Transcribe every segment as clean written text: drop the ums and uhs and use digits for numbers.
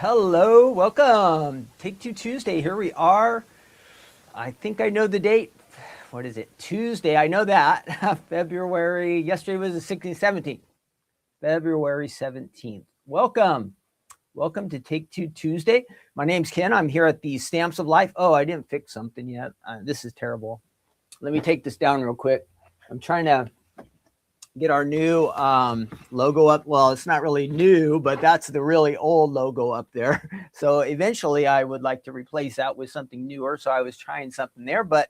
Hello, welcome. Take Two Tuesday. Here we are. I think I know the date. What is it? Tuesday. I know that. February. Yesterday was the 16th, 17th. February 17th. Welcome. Welcome to Take Two Tuesday. My name's Ken. I'm here at the Stamps of Life. Oh, I didn't fix something yet. This is terrible. Let me take this down real quick. I'm trying to get our new logo up. Well, it's not really new, but that's the really old logo up there. So eventually I would like to replace that with something newer. So I was trying something there, but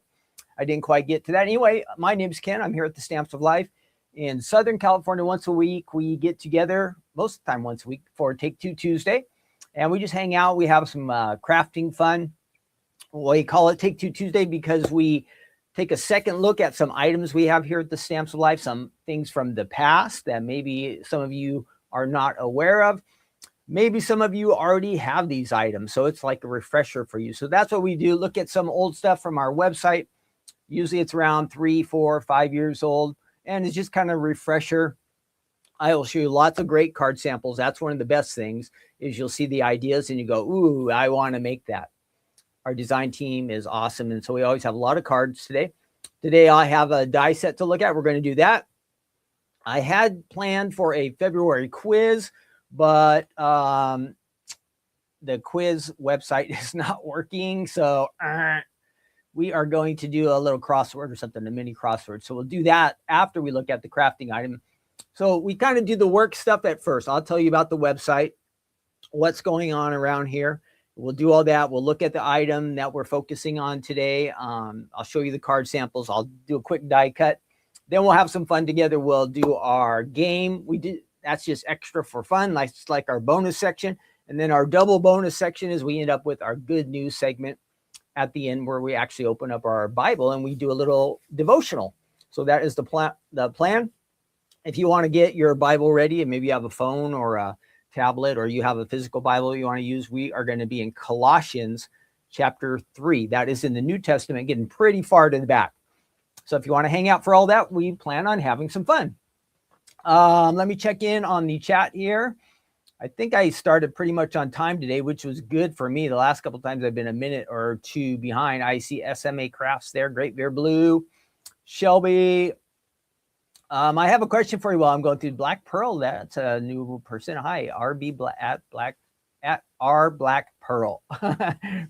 I didn't quite get to that. Anyway, my name's Ken. I'm here at the Stamps of Life in Southern California. Once a week, we get together, most of the time once a week, for Take Two Tuesday. And we just hang out. We have some crafting fun. We call it Take Two Tuesday because we take a second look at some items we have here at the Stamps of Life, some things from the past that maybe some of you are not aware of. Maybe some of you already have these items, so it's like a refresher for you. So that's what we do. Look at some old stuff from our website. Usually it's around 3, 4, 5 years old, and it's just kind of a refresher. I will show you lots of great card samples. That's one of the best things, is you'll see the ideas and you go, ooh, I want to make that. Our design team is awesome, and so we always have a lot of cards today. Today I have a die set to look at. We're going to do that. I had planned for a February quiz, but the quiz website is not working, so we are going to do a little crossword or something, a mini crossword. So we'll do that after we look at the crafting item. So we kind of do the work stuff at first. I'll tell you about the website, what's going on around here. We'll do all that. We'll look at the item that we're focusing on today. I'll show you the card samples. I'll do a quick die cut. Then we'll have some fun together. We'll do our game. That's just extra for fun, like our bonus section. And then our double bonus section is we end up with our good news segment at the end, where we actually open up our Bible and we do a little devotional. So that is the plan. If you want to get your Bible ready, and maybe you have a phone or a tablet or you have a physical Bible you want to use, we are going to be in Colossians chapter 3. That is in the New Testament, getting pretty far to the back. So if you want to hang out for all that, we plan on having some fun. Let me check in on the chat here. I think I started pretty much on time today, which was good for me. The last couple of times I've been a minute or two behind. I see SMA Crafts there. Great Beer Blue. Shelby. I have a question for you while I'm going through Black Pearl. That's a new person. Hi, at R Black Pearl.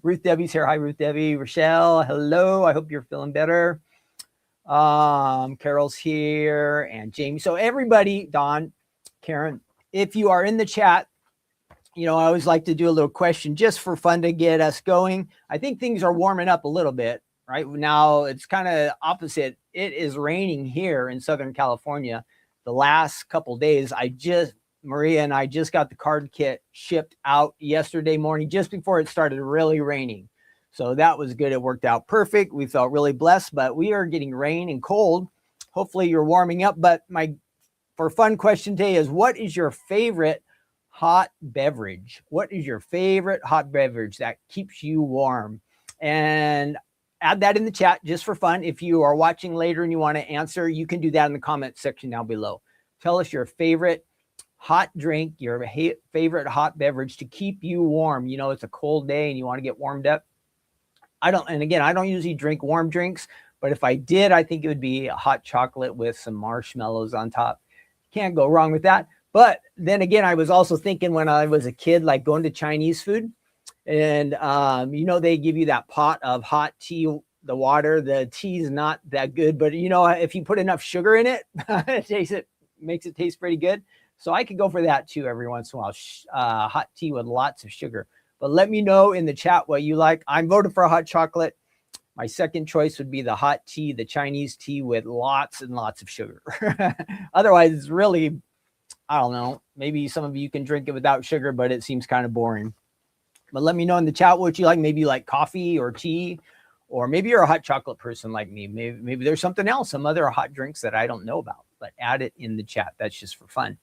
Ruth Debbie's here. Hi, Ruth Debbie. Rochelle, hello. I hope you're feeling better. Carol's here and Jamie. So everybody, Don, Karen, if you are in the chat, I always like to do a little question just for fun to get us going. I think things are warming up a little bit. Right now, it's kind of opposite. It is raining here in Southern California. The last couple days, Maria and I just got the card kit shipped out yesterday morning, just before it started really raining. So that was good. It worked out perfect. We felt really blessed, but we are getting rain and cold. Hopefully you're warming up. But for fun question today is, what is your favorite hot beverage? What is your favorite hot beverage that keeps you warm? And add that in the chat just for fun. If you are watching later and you want to answer, you can do that in the comment section down below. Tell us your favorite hot drink, your favorite hot beverage to keep you warm. It's a cold day and you want to get warmed up. I don't usually drink warm drinks, but if I did, I think it would be a hot chocolate with some marshmallows on top. Can't go wrong with that. But then again, I was also thinking when I was a kid, like going to Chinese food, and they give you that pot of hot tea, the water. The tea is not that good, but if you put enough sugar in it, it makes it taste pretty good. So I could go for that too every once in a while. Hot tea with lots of sugar. But let me know in the chat what you like. I'm voting for a hot chocolate. My second choice would be the hot tea, the Chinese tea with lots and lots of sugar. Otherwise, it's really, I don't know. Maybe some of you can drink it without sugar, but it seems kind of boring. But let me know in the chat what you like. Maybe you like coffee or tea, or maybe you're a hot chocolate person like me. Maybe there's something else, some other hot drinks that I don't know about, but add it in the chat. That's just for fun.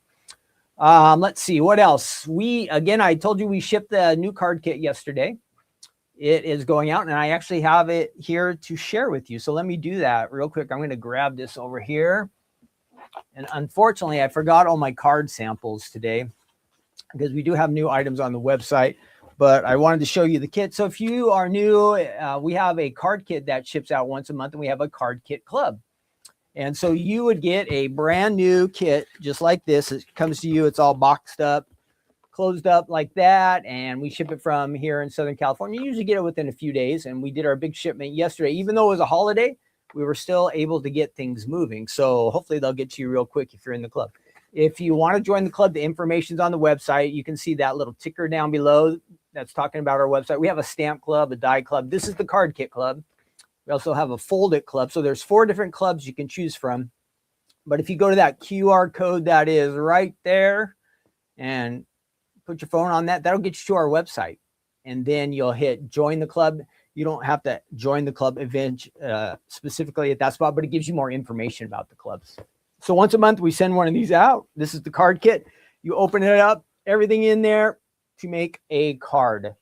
Let's see what else. I told you we shipped the new card kit yesterday. It is going out and I actually have it here to share with you. So let me do that real quick. I'm going to grab this over here. And unfortunately, I forgot all my card samples today because we do have new items on the website. But I wanted to show you the kit. So if you are new, we have a card kit that ships out once a month, and we have a card kit club. And so you would get a brand new kit just like this. It comes to you. It's all boxed up, closed up like that. And we ship it from here in Southern California. You usually get it within a few days. And we did our big shipment yesterday. Even though it was a holiday, we were still able to get things moving. So hopefully they'll get to you real quick if you're in the club. If you want to join the club, the information's on the website. You can see that little ticker down below that's talking about our website. We have a stamp club, a die club. This is the card kit club. We also have a fold it club. So there's 4 different clubs you can choose from. But if you go to that QR code that is right there and put your phone on that, that'll get you to our website. And then you'll hit join the club. You don't have to join the club event specifically at that spot, but it gives you more information about the clubs. So once a month, we send one of these out. This is the card kit. You open it up, everything in there to make a card.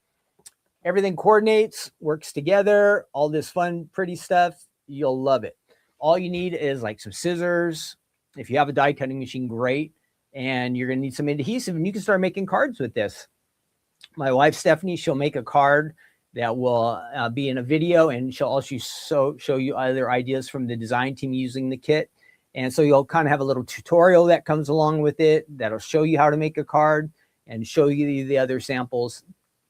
Everything coordinates, works together, all this fun, pretty stuff. You'll love it. All you need is like some scissors. If you have a die cutting machine, great. And you're going to need some adhesive, and you can start making cards with this. My wife, Stephanie, she'll make a card that will be in a video, and she'll also show you other ideas from the design team using the kit. And so you'll kind of have a little tutorial that comes along with it that'll show you how to make a card and show you the other samples.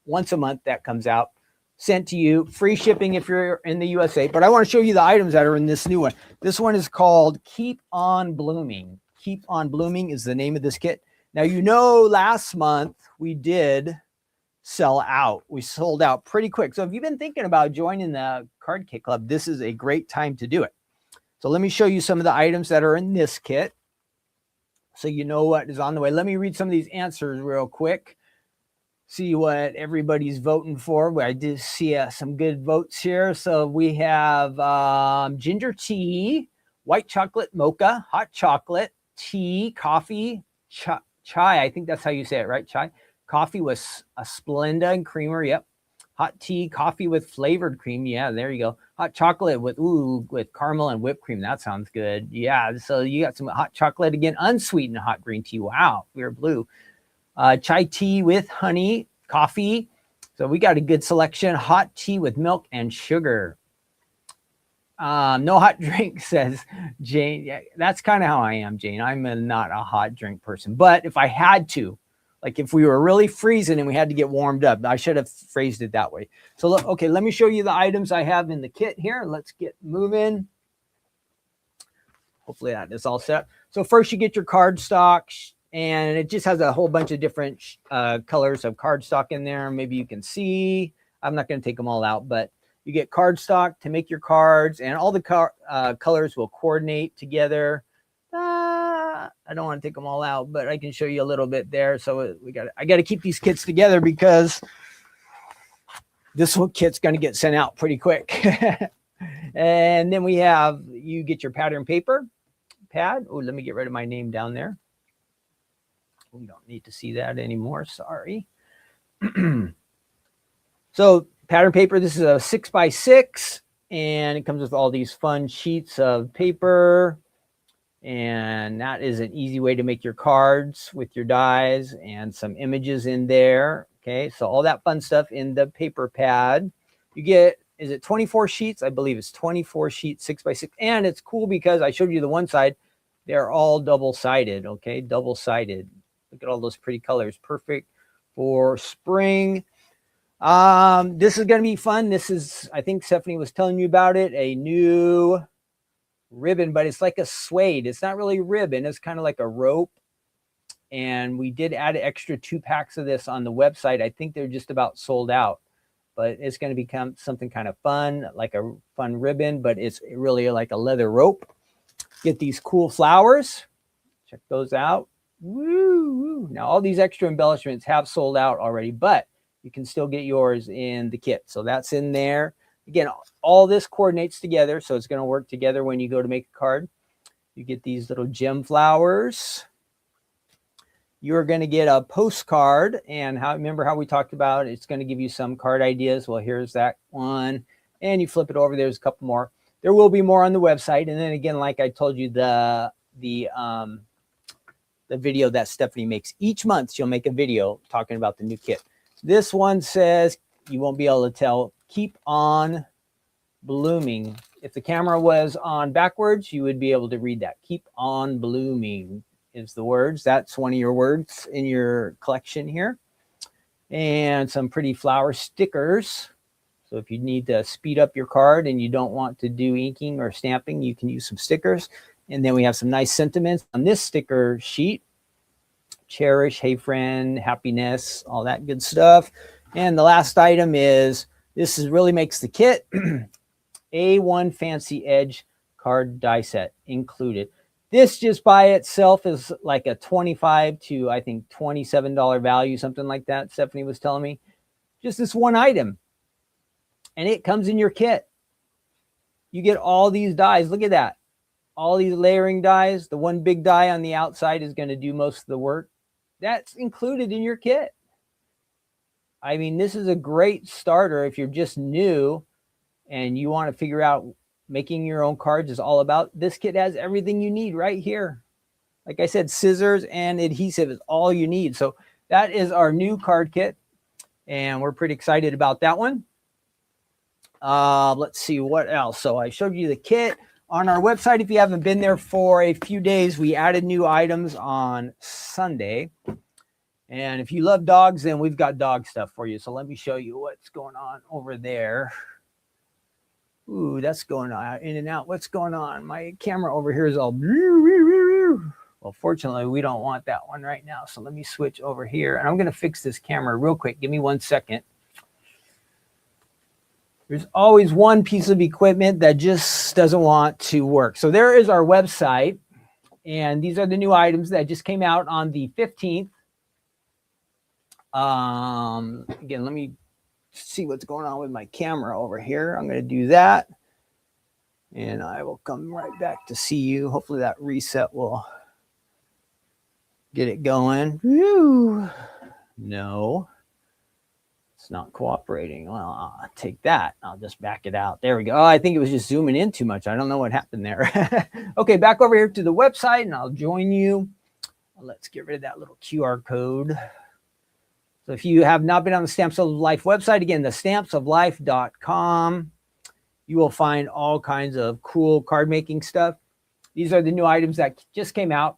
Once a month that comes out, sent to you, free shipping if you're in the USA. But I want to show you the items that are in this new one. This one is called Keep On Blooming. Keep On Blooming is the name of this kit. Now, last month we did sell out. We sold out pretty quick. So if you've been thinking about joining the card kit club, this is a great time to do it. So let me show you some of the items that are in this kit so you know what is on the way. Let me read some of these answers real quick. See what everybody's voting for. I did see some good votes here. So we have ginger tea, white chocolate mocha, hot chocolate, tea, coffee, chai. I think that's how you say it, right? Chai. Coffee with a Splenda and creamer. Yep. Hot tea, coffee with flavored cream. Yeah, there you go. Hot chocolate with caramel and whipped cream. That sounds good. Yeah, so you got some hot chocolate again, unsweetened hot green tea. Wow, we're blue. Chai tea with honey, coffee. So we got a good selection. Hot tea with milk and sugar. No hot drink, says Jane. Yeah, that's kind of how I am, Jane. I'm not a hot drink person. But if I had to, like if we were really freezing and we had to get warmed up, I should have phrased it that way. So, look, okay, let me show you the items I have in the kit here. Let's get moving. Hopefully that is all set. So first you get your cardstock, and it just has a whole bunch of different colors of cardstock in there. Maybe you can see. I'm not going to take them all out, but you get cardstock to make your cards, and all the colors will coordinate together. I don't want to take them all out, but I can show you a little bit there. So I got to keep these kits together because this kit's going to get sent out pretty quick. And then you get your pattern paper pad. Oh, let me get rid of my name down there. We don't need to see that anymore. Sorry. So pattern paper, this is a 6x6, and it comes with all these fun sheets of paper. And that is an easy way to make your cards with your dies and some images in there. Okay, so all that fun stuff in the paper pad. You get, is it 24 sheets? I believe it's 24 sheets, 6x6. And it's cool because I showed you the one side. They're all double-sided, okay? Double-sided. Look at all those pretty colors. Perfect for spring. This is going to be fun. This is, I think Stephanie was telling you about it, a new ribbon, but it's like a suede. It's not really ribbon. It's kind of like a rope. And we did add an extra 2 packs of this on the website. I think they're just about sold out, but it's going to become something kind of fun, like a fun ribbon, but it's really like a leather rope. Get these cool flowers. Check those out. Woo! Now all these extra embellishments have sold out already, but you can still get yours in the kit. So that's in there. Again, all this coordinates together, so it's going to work together when you go to make a card. You get these little gem flowers. You're going to get a postcard, and remember how we talked about it's going to give you some card ideas. Well, here's that one, and you flip it over. There's a couple more. There will be more on the website, and then again, like I told you, the video that Stephanie makes each month, she'll make a video talking about the new kit. This one says, you won't be able to tell, keep on blooming. If the camera was on backwards, you would be able to read that. Keep on blooming is the words. That's one of your words in your collection here. And some pretty flower stickers. So if you need to speed up your card and you don't want to do inking or stamping, you can use some stickers. And then we have some nice sentiments on this sticker sheet. Cherish, hey friend, happiness, all that good stuff. And the last item is, really makes the kit. A1 Fancy Edge Card Die Set included. This just by itself is like a $25 to, I think, $27 value, something like that, Stephanie was telling me. Just this one item. And it comes in your kit. You get all these dies. Look at that. All these layering dies. The one big die on the outside is going to do most of the work. That's included in your kit. I mean, this is a great starter if you're just new and you want to figure out making your own cards is all about. This kit has everything you need right here. Like I said, scissors and adhesive is all you need. So that is our new card kit, and we're pretty excited about that one. Let's see what else. So I showed you the kit. On our website, if you haven't been there for a few days, we added new items on Sunday. And if you love dogs, then we've got dog stuff for you. So let me show you what's going on over there. Ooh, that's going on in and out. What's going on? My camera over here is all... Well, fortunately, we don't want that one right now. So let me switch over here. And I'm going to fix this camera real quick. Give me 1 second. There's always one piece of equipment that just doesn't want to work. So there is our website. And these are the new items that just came out on the 15th. Again, let me see what's going on with my camera over here. I'm going to do that. And I will come right back to see you. Hopefully that reset will Get it going. Whew. No, it's not cooperating. Well, I'll take that. I'll just back it out. There we go. Oh, I think it was just zooming in too much. I don't know what happened there. Okay, back over here to the website and I'll join you. Let's get rid of that little QR code. So if you have not been on the Stamps of Life website, again, the stampsoflife.com, you will find all kinds of cool card making stuff. These are the new items that just came out.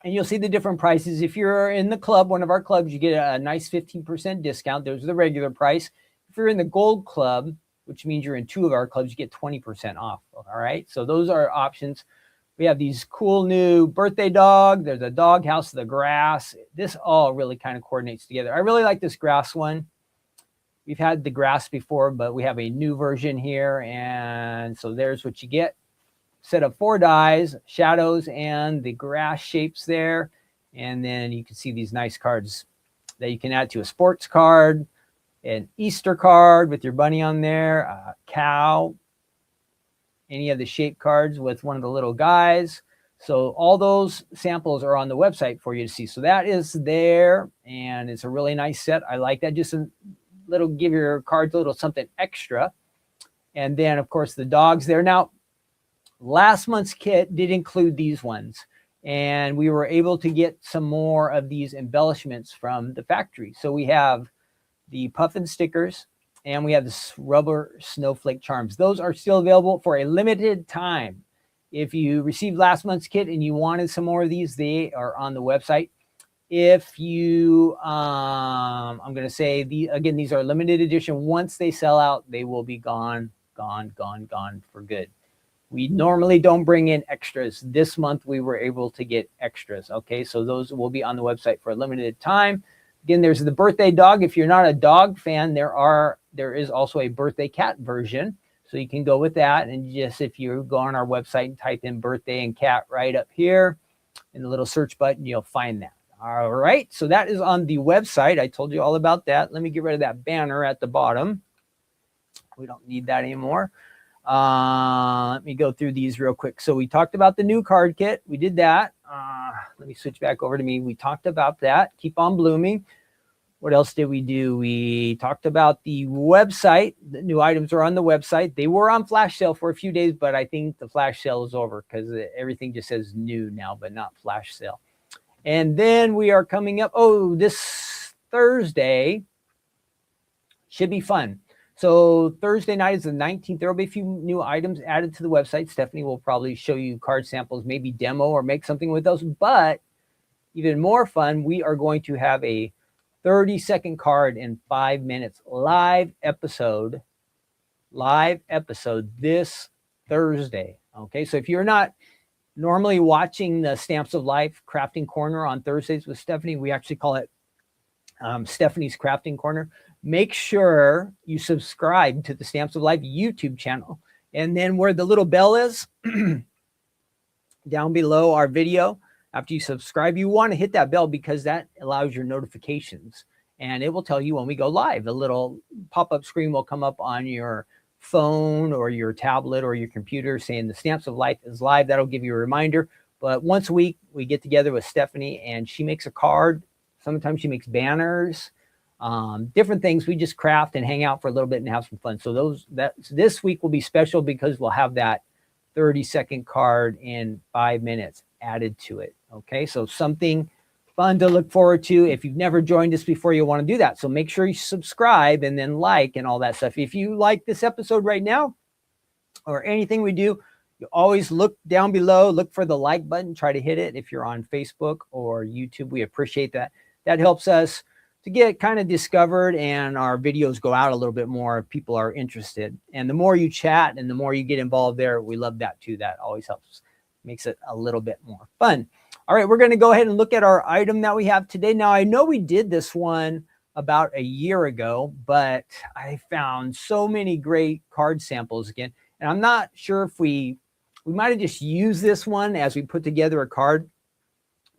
And you'll see the different prices. If you're in the club, one of our clubs, you get a nice 15% discount. There's the regular price. If you're in the gold club, which means you're in 2 of our clubs, you get 20% off. All right. So those are options. We have these cool new birthday dog. There's a dog house of the grass. This all really kind of coordinates together. I really like this grass one. We've had the grass before, but we have a new version here. And so there's what you get. Set of 4 dies, shadows, and the grass shapes there. And then you can see these nice cards that you can add to a sports card, an Easter card with your bunny on there, a cow, any of the shape cards with one of the little guys. So all those samples are on the website for you to see. So that is there, and it's a really nice set. I like that. Just a little, give your cards a little something extra. And then, of course, the dog's there. Now, last month's kit did include these ones, and we were able to get some more of these embellishments from the factory. So we have the puffin stickers, and we have the rubber snowflake charms. Those are still available for a limited time. If you received last month's kit and you wanted some more of these, they are on the website. If you, I'm going to say, again, these are limited edition. Once they sell out, they will be gone for good. We normally don't bring in extras. This month, we were able to get extras. Okay, so those will be on the website for a limited time. Again, there's the birthday dog. If you're not a dog fan, there is also a birthday cat version. So you can go with that. And just if you go on our website and type in birthday and cat right up here in the little search button, you'll find that. All right, so that is on the website. I told you all about that. Let me get rid of that banner at the bottom. We don't need that anymore. Let me go through these real quick. So we talked about the new card kit. We did that. Let me switch back over to me. We talked about that. Keep on blooming. What else did we do? We talked about the website. The new items are on the website. They were on flash sale for a few days, but I think the flash sale is over because everything just says new now, but not flash sale. And then we are coming up. Oh, this Thursday should be fun. So Thursday night is the 19th. There will be a few new items added to the website. Stephanie will probably show you card samples, maybe demo or make something with those. But even more fun, we are going to have a 30-second card in 5 minutes live episode this Thursday. Okay, so if you're not normally watching the Stamps of Life Crafting Corner on Thursdays with Stephanie, we actually call it Stephanie's Crafting Corner. Make sure you subscribe to the Stamps of Life YouTube channel. And then where the little bell is, down below our video, after you subscribe, you want to hit that bell because that allows your notifications. And it will tell you when we go live. A little pop-up screen will come up on your phone or your tablet or your computer saying the Stamps of Life is live. That'll give you a reminder. But once a week, we get together with Stephanie and she makes a card. Sometimes she makes banners. Different things. We just craft and hang out for a little bit and have some fun. So this week will be special because we'll have that 30-second card in 5 minutes added to it. Okay, so something fun to look forward to. If you've never joined us before, you'll want to do that. So make sure you subscribe and then like and all that stuff. If you like this episode right now or anything we do, you always look down below, look for the like button, try to hit it. If you're on Facebook or YouTube, we appreciate that. That helps us to get kind of discovered and our videos go out a little bit more if people are interested. And the more you chat and the more you get involved there, we love that too. That always helps, makes it a little bit more fun. All right, we're going to go ahead and look at our item that we have today. Now, I know we did this one about a year ago, but I found so many great card samples again. And I'm not sure if we might have just used this one as we put together a card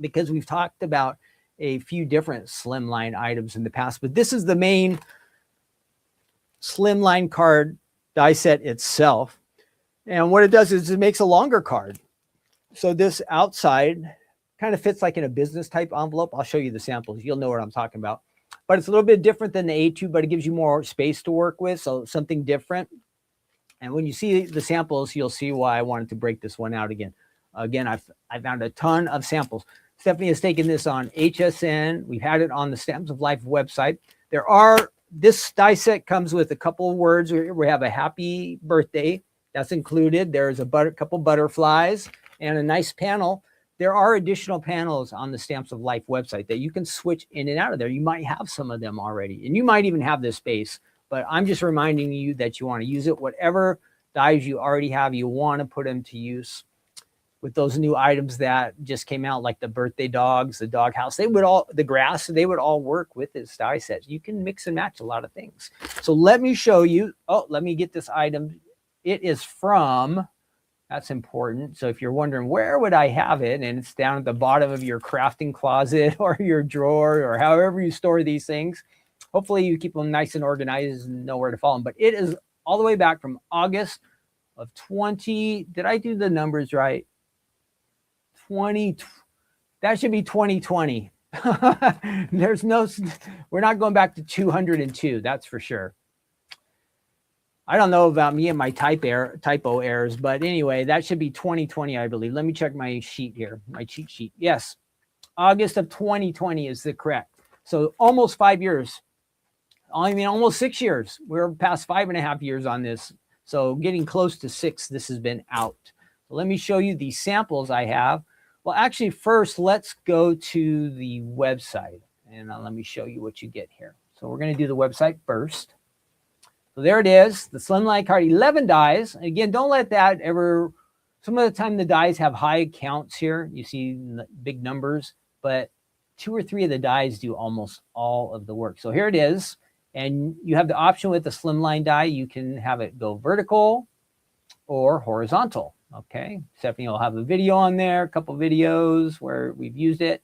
because we've talked about a few different Slimline items in the past, but this is the main Slimline Card Die Set itself. And what it does is it makes a longer card. So this outside Kind of fits like in a business type envelope. I'll show you the samples. You'll know what I'm talking about. But it's a little bit different than the A2, but it gives you more space to work with. So something different. And when you see the samples, you'll see why I wanted to break this one out again. Again, I found a ton of samples. Stephanie has taken this on HSN. We've had it on the Stamps of Life website. This die set comes with a couple of words. We have a happy birthday. That's included. There's a couple butterflies and a nice panel. There are additional panels on the Stamps of Life website that you can switch in and out of there. You might have some of them already, and you might even have this space, but I'm just reminding you that you want to use it. Whatever dies you already have, you want to put them to use. With those new items that just came out, like the birthday dogs, the dog house, the grass, they would all work with this die set. You can mix and match a lot of things. So let me show you. Oh, let me get this item. It is from, that's important. So if you're wondering where would I have it, and it's down at the bottom of your crafting closet or your drawer or however you store these things. Hopefully you keep them nice and organized and know where to follow them. But it is all the way back from August of 20. Did I do the numbers right? 20, that should be 2020. We're not going back to 202, that's for sure. I don't know about me and my typo errors, but anyway, that should be 2020, I believe. Let me check my sheet here, my cheat sheet. Yes, August of 2020 is the correct. So almost 5 years. I mean, almost 6 years. We're past 5.5 years on this. So getting close to 6, this has been out. So let me show you the samples I have. Well, actually, first, let's go to the website, and let me show you what you get here. So we're going to do the website first. So there it is, the Slimline card, 11 dies. Again, don't let that ever, some of the time the dies have high counts here. You see big numbers, but 2 or 3 of the dies do almost all of the work. So here it is, and you have the option with the Slimline die. You can have it go vertical or horizontal. Okay, Stephanie will have a video on there, a couple videos where we've used it.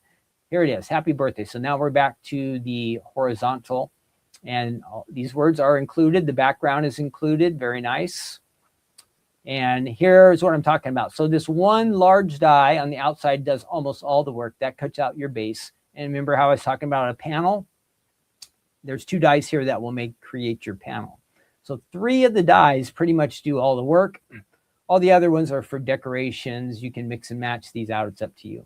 Here it is, happy birthday. So now we're back to the horizontal, and these words are included. The background is included, very nice. And here's what I'm talking about. So this one large die on the outside does almost all the work. That cuts out your base. And remember how I was talking about a panel? There's 2 dies here that will create your panel. So 3 of the dies pretty much do all the work. All the other ones are for decorations. You can mix and match these out. It's up to you.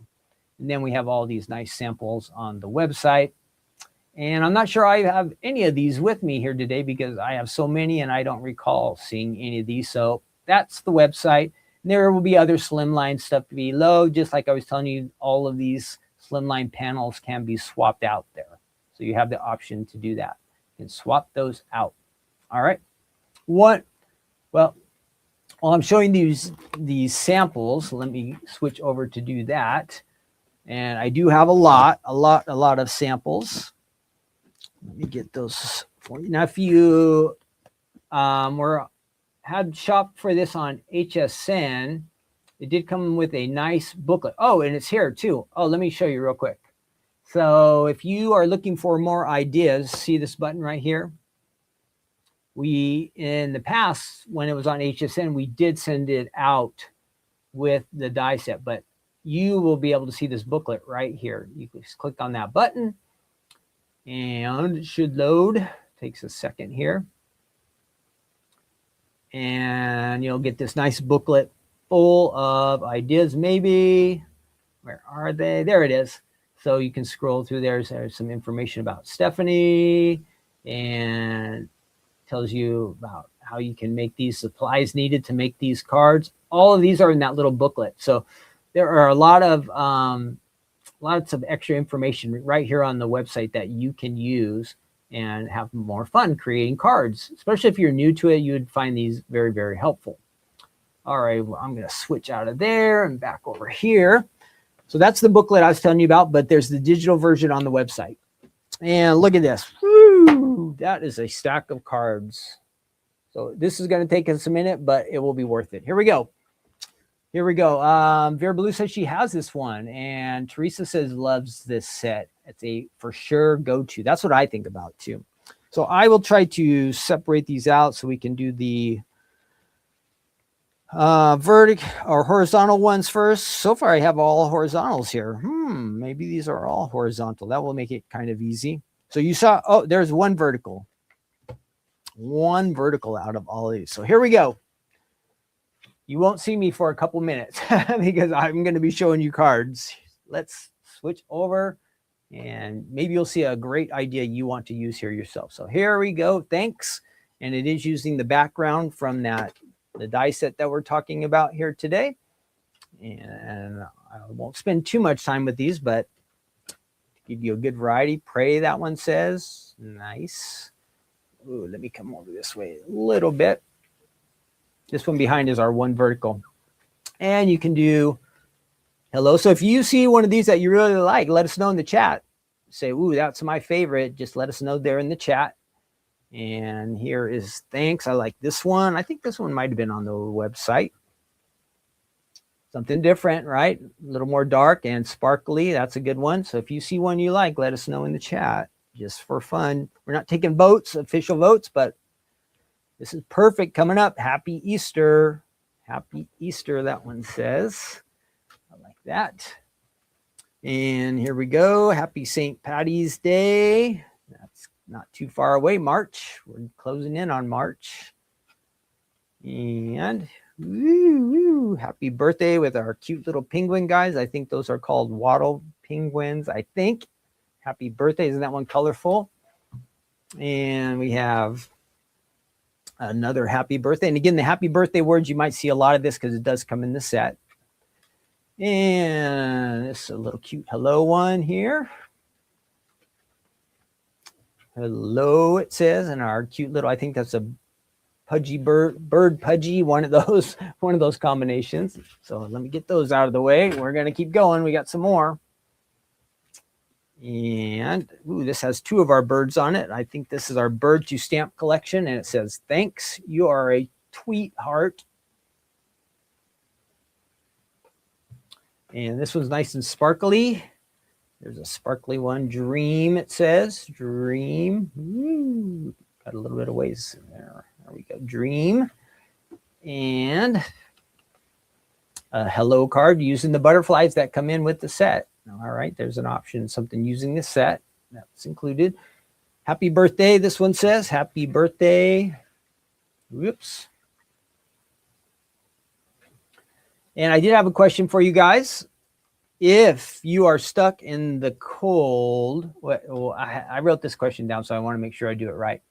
And then we have all these nice samples on the website. And I'm not sure I have any of these with me here today because I have so many and I don't recall seeing any of these. So that's the website. And there will be other Slimline stuff below. Just like I was telling you, all of these Slimline panels can be swapped out there. So you have the option to do that. You can swap those out. All right. Well, I'm showing these samples. Let me switch over to do that. And I do have a lot of samples. Let me get those for you. Now, if you had shopped for this on HSN, it did come with a nice booklet. Oh, and it's here too. Oh, let me show you real quick. So if you are looking for more ideas, see this button right here? In the past, when it was on HSN, we did send it out with the die set, but you will be able to see this booklet right here. You can just click on that button and it should load. Takes a second here. And you'll get this nice booklet full of ideas, maybe. Where are they? There it is. So you can scroll through there. There's some information about Stephanie and tells you about how you can make these supplies needed to make these cards. All of these are in that little booklet. So there are lots of extra information right here on the website that you can use and have more fun creating cards. Especially if you're new to it, you would find these very, very helpful. All right, well, I'm going to switch out of there and back over here. So that's the booklet I was telling you about, but there's the digital version on the website. And look at this. Woo, that is a stack of cards. So this is going to take us a minute, but it will be worth it. Here we go. Vera Blue says she has this one, and Teresa says loves this set. It's a for sure go-to. That's what I think about too. So I will try to separate these out so we can do the Vertical or horizontal ones first. So far I have all horizontals here. Maybe these are all horizontal. That will make it kind of easy. So you saw, oh, there's one vertical out of all of these. So here we go. You won't see me for a couple minutes because I'm going to be showing you cards. Let's switch over and maybe you'll see a great idea you want to use here yourself. So here we go. Thanks. And it is using the background from the die set that we're talking about here today. And I won't spend too much time with these, but to give you a good variety. Pray, that one says. Nice. Ooh, let me come over this way a little bit. This one behind is our one vertical. And you can do hello. So if you see one of these that you really like, let us know in the chat. Say, ooh, that's my favorite. Just let us know there in the chat. And here is thanks. I like this one. I think this one might have been on the website. Something different, right? A little more dark and sparkly. That's a good one. So if you see one you like, let us know in the chat just for fun. We're not taking votes, official votes, but this is perfect coming up. Happy Easter. Happy Easter, that one says. I like that. And here we go. Happy St. Patty's Day. That's not too far away. March. We're closing in on March. And happy birthday with our cute little penguin guys. I think those are called wattle penguins, I think. Happy birthday. Isn't that one colorful? And we have another happy birthday. And again, the happy birthday words, you might see a lot of this because it does come in the set. And this is a little cute hello one here. Hello, it says, and our cute little, I think that's a pudgy bird pudgy, one of those combinations. So let me get those out of the way. We're going to keep going. We got some more. And this has two of our birds on it. I think this is our bird to stamp collection, and it says, thanks, you are a tweet heart. And this one's nice and sparkly. There's a sparkly one, dream, it says, dream. Ooh, got a little bit of ways in there. There we go, dream. And a hello card using the butterflies that come in with the set. All right, there's an option, something using the set. That's included. Happy birthday, this one says. Happy birthday. Whoops. And I did have a question for you guys. If you are stuck in the cold, well, I wrote this question down, so I want to make sure I do it right.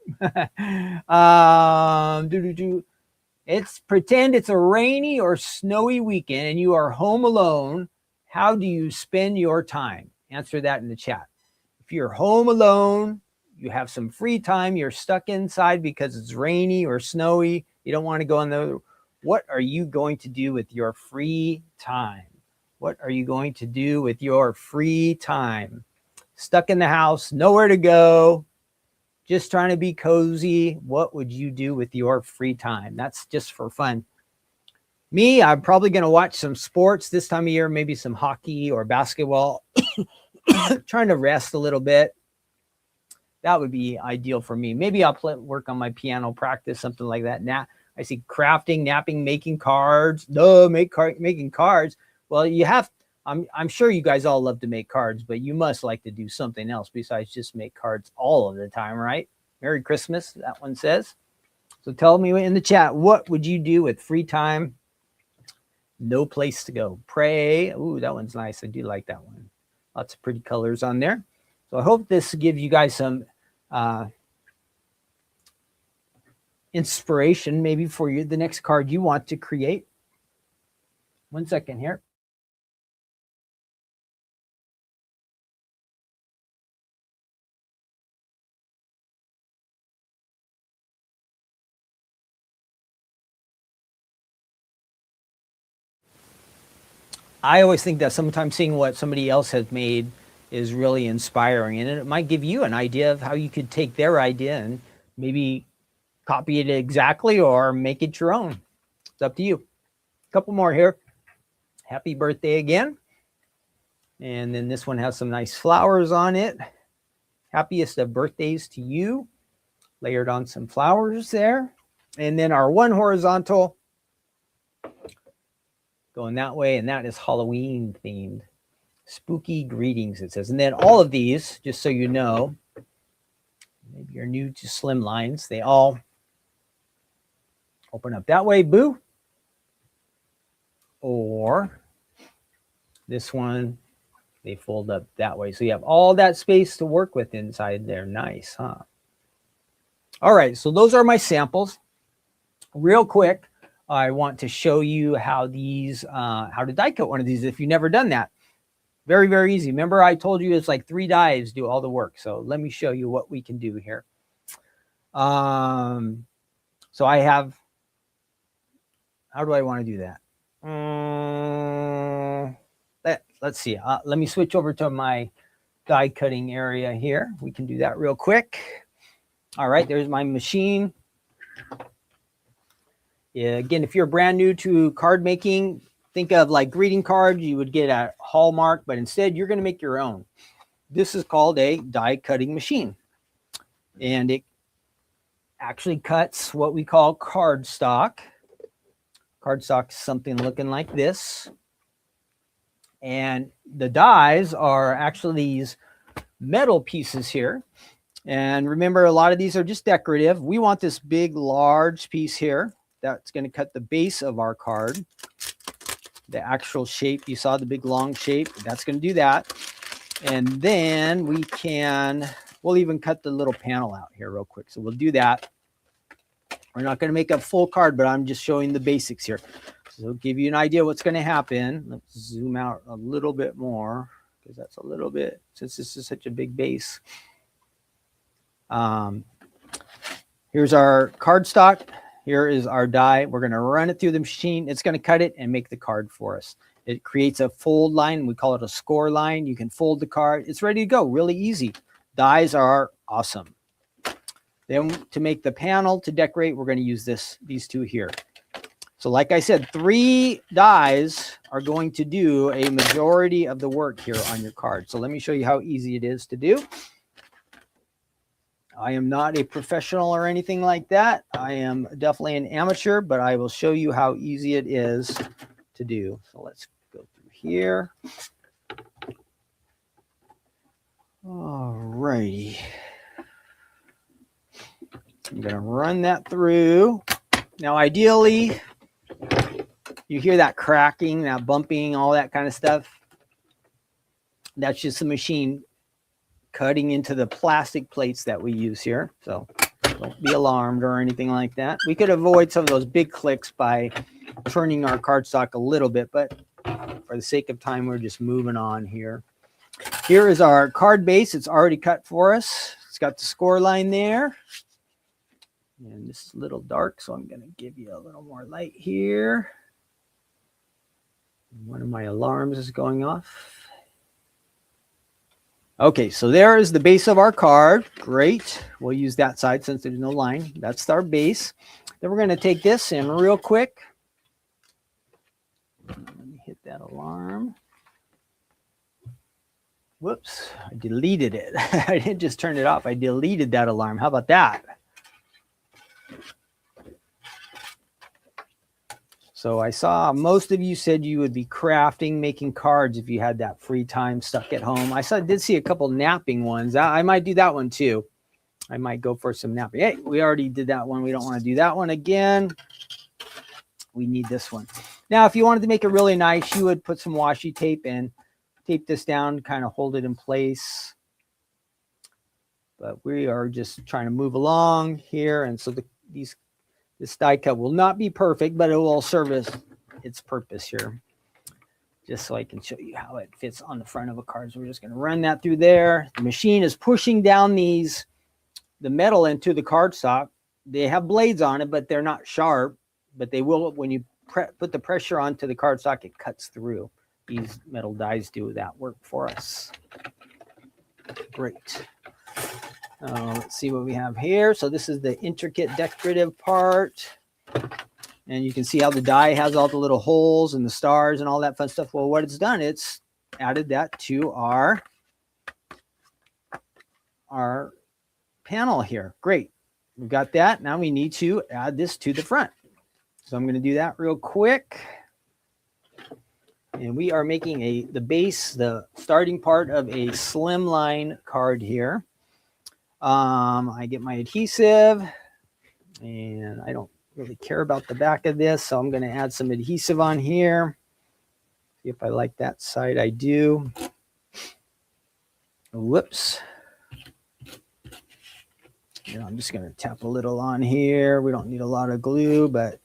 It's pretend it's a rainy or snowy weekend and you are home alone. How do you spend your time? Answer that in the chat. If you're home alone, you have some free time, you're stuck inside because it's rainy or snowy, you don't want to go on the, what are you going to do with your free time? What are you going to do with your free time? Stuck in the house, nowhere to go, just trying to be cozy. What would you do with your free time? That's just for fun. Me, I'm probably going to watch some sports this time of year, maybe some hockey or basketball, trying to rest a little bit. That would be ideal for me. Maybe I'll work on my piano practice, something like that. Now I see crafting, napping, making cards. Making cards. Well, you have, I'm sure you guys all love to make cards, but you must like to do something else besides just make cards all of the time, right? Merry Christmas, that one says. So tell me in the chat, what would you do with free time? No place to go. Pray. Ooh, that one's nice. I do like that one. Lots of pretty colors on there. So I hope this gives you guys some inspiration maybe for the next card you want to create. 1 second here. I always think that sometimes seeing what somebody else has made is really inspiring, and it might give you an idea of how you could take their idea and maybe copy it exactly or make it your own. It's up to you. A couple more here. Happy birthday again. And then this one has some nice flowers on it. Happiest of birthdays to you. Layered on some flowers there. And then our one horizontal. going that way, and that is Halloween themed. Spooky greetings, it says. And then all of these, just so you know, maybe you're new to Slimlines, they all open up that way, boo. Or this one, they fold up that way. So you have all that space to work with inside there. Nice, huh? All right, so those are my samples. Real quick, I want to show you how these, how to die cut one of these if you've never done that. Very, very easy. Remember I told you it's like 3 dies do all the work. So let me show you what we can do here. So I have, how do I want to do that? Let's see. Let me switch over to my die cutting area here. We can do that real quick. All right, there's my machine. Yeah, again, if you're brand new to card making, think of like greeting cards you would get at Hallmark, but instead you're going to make your own. This is called a die cutting machine. And it actually cuts what we call cardstock. Cardstock is something looking like this. And the dies are actually these metal pieces here. And remember, a lot of these are just decorative. We want this big, large piece here. That's going to cut the base of our card. The actual shape, you saw the big, long shape. That's going to do that. And then we'll even cut the little panel out here real quick. So we'll do that. We're not going to make a full card, but I'm just showing the basics here. So it'll give you an idea what's going to happen. Let's zoom out a little bit more because that's a little bit, since this is such a big base. Here's our cardstock. Here is our die. We're going to run it through the machine. It's going to cut it and make the card for us. It creates a fold line. We call it a score line. You can fold the card. It's ready to go. Really easy. Dies are awesome. Then to make the panel to decorate, we're going to use these two here. So like I said, 3 dies are going to do a majority of the work here on your card. So let me show you how easy it is to do. I am not a professional or anything like that. I am definitely an amateur, but I will show you how easy it is to do. So let's go through here. All righty. I'm going to run that through. Now, ideally, you hear that cracking, that bumping, all that kind of stuff. That's just the machine cutting into the plastic plates that we use here. So don't be alarmed or anything like that. We could avoid some of those big clicks by turning our cardstock a little bit, but for the sake of time, we're just moving on here. Here is our card base. It's already cut for us. It's got the score line there. And this is a little dark, so I'm going to give you a little more light here. One of my alarms is going off. Okay, so there is the base of our card. Great. We'll use that side since there's no line. That's our base. Then we're going to take this and real quick. Let me hit that alarm. Whoops, I deleted it. I didn't just turn it off. I deleted that alarm. How about that? So I saw most of you said you would be crafting, making cards if you had that free time stuck at home. I did see a couple napping ones. I might do that one too. I might go for some napping. Hey, we already did that one. We don't want to do that one again. We need this one. Now, if you wanted to make it really nice, you would put some washi tape and tape this down, kind of hold it in place. But we are just trying to move along here. And so this die cut will not be perfect, but it will service its purpose here. Just so I can show you how it fits on the front of a card. So we're just going to run that through there. The machine is pushing down the metal into the cardstock. They have blades on it, but they're not sharp. But they will, when you put the pressure onto the cardstock, it cuts through. These metal dies do that work for us. Great. Let's see what we have here. So this is the intricate decorative part. And you can see how the die has all the little holes and the stars and all that fun stuff. Well, what it's done, it's added that to our panel here. Great. We've got that. Now we need to add this to the front. So I'm going to do that real quick. And we are making the base, the starting part of a Slimline card here. I get my adhesive, and I don't really care about the back of this, so I'm going to add some adhesive on here. See if I like that side. I do. Whoops. Yeah, I'm just going to tap a little on here. We don't need a lot of glue, but